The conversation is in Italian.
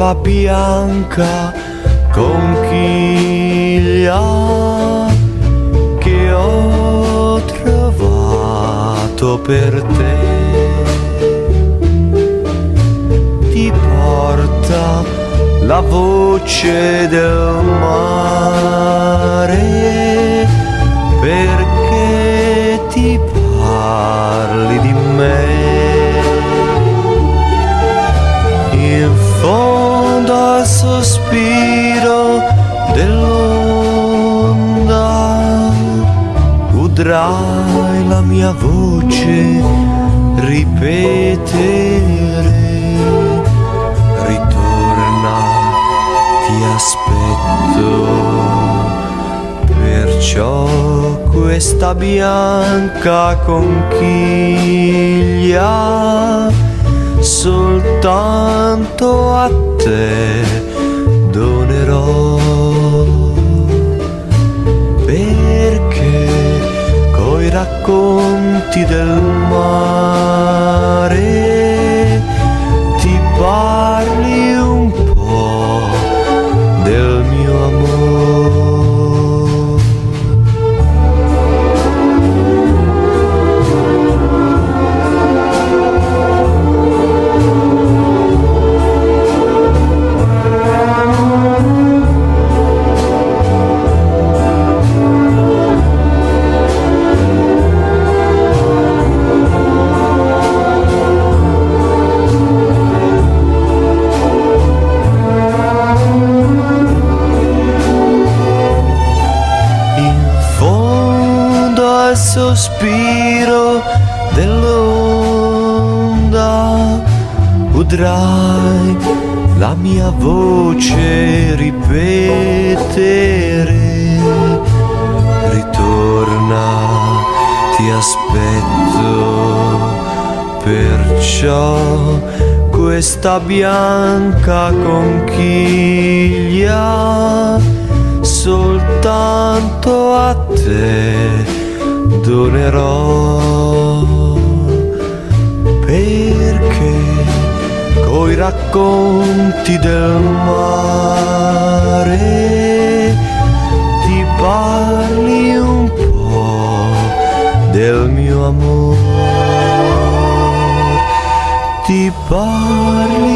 la bianca conchiglia che ho trovato per te. Ti porta la voce del mare perché ti parli di me. In fondo al sospiro dell'onda udrai la mia voce ripetere: ritorna, ti aspetto. Perciò questa bianca conchiglia soltanto a te donerò, perché coi racconti del mare ti parli un po' del mio amore. Sospiro dell'onda udrai la mia voce ripetere: ritorna, ti aspetto. Perciò questa bianca conchiglia soltanto a te donerò, perché coi racconti del mare ti parli un po' del mio amore, ti parli